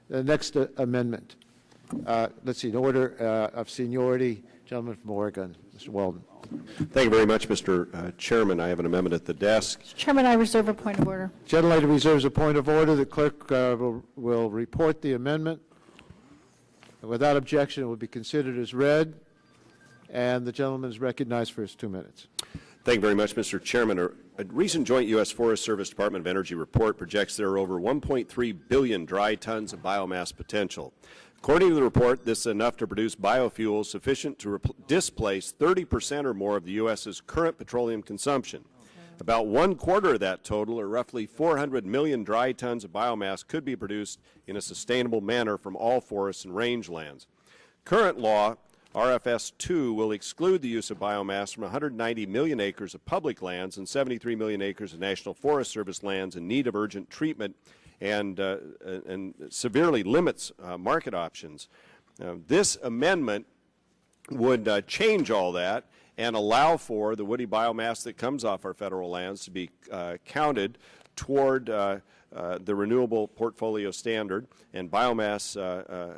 The next amendment. Let's see, in order of seniority, gentleman from Oregon, Mr. Weldon. Thank you very much, Mr. Chairman. I have an amendment at the desk. Mr. Chairman, I reserve a point of order. Gentlelady reserves a point of order. The clerk will report the amendment. Without objection, it will be considered as read, and the gentleman is recognized for his 2 minutes. Thank you very much, Mr. Chairman. A recent joint U.S. Forest Service Department of Energy report projects there are over 1.3 billion dry tons of biomass potential. According to the report, this is enough to produce biofuels sufficient to displace 30% or more of the U.S.'s current petroleum consumption. About 1/4 of that total, or roughly 400 million dry tons of biomass, could be produced in a sustainable manner from all forests and rangelands. Current law, RFS 2, will exclude the use of biomass from 190 million acres of public lands and 73 million acres of National Forest Service lands in need of urgent treatment, and severely limits market options. This amendment would change all that and allow for the woody biomass that comes off our federal lands to be counted toward the renewable portfolio standard and biomass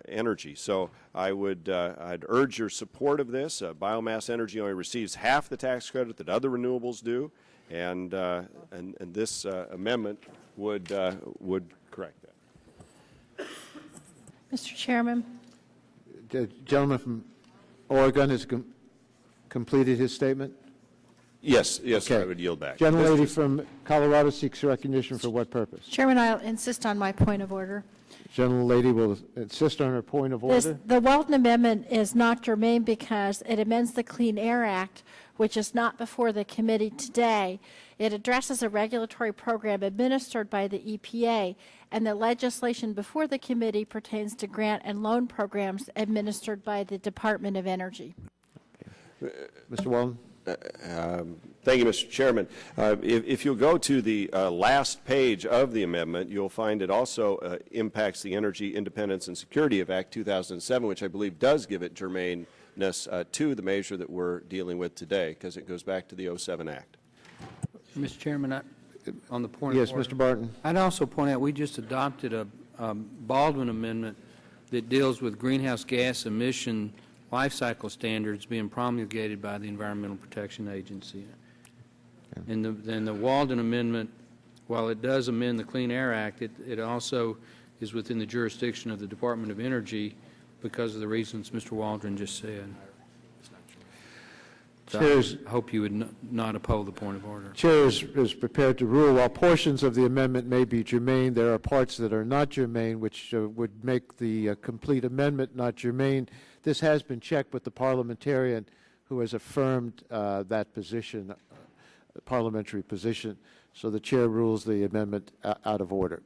energy. So I'd urge your support of this. Biomass energy only receives half the tax credit that other renewables do, and this amendment would correct that. Mr. Chairman. The gentleman from Oregon has completed his statement? Yes, okay. I would yield back. Gentlelady from Colorado seeks recognition for what purpose? Chairman, I'll insist on my point of order. Gentlelady will insist on her point of order. The Weldon Amendment is not germane because it amends the Clean Air Act, which is not before the committee today. It addresses a regulatory program administered by the EPA, and the legislation before the committee pertains to grant and loan programs administered by the Department of Energy. Mr. Weldon. Thank you, Mr. Chairman. If you'll go to the last page of the amendment, you'll find it also impacts the Energy Independence and Security of Act 2007, which I believe does give it germaneness to the measure that we're dealing with today, because it goes back to the 07 Act. Mr. Chairman, on the point yes, of order, Mr. Barton. I'd also point out we just adopted a Baldwin amendment that deals with greenhouse gas emission life cycle standards being promulgated by the Environmental Protection Agency. Okay. And the Walden Amendment, while it does amend the Clean Air Act, it also is within the jurisdiction of the Department of Energy because of the reasons Mr. Waldron just said. So I hope you would not oppose the point of order. Chair is prepared to rule. While portions of the amendment may be germane, there are parts that are not germane, which would make the complete amendment not germane. This has been checked with the parliamentarian who has affirmed that position, parliamentary position. So the chair rules the amendment out of order.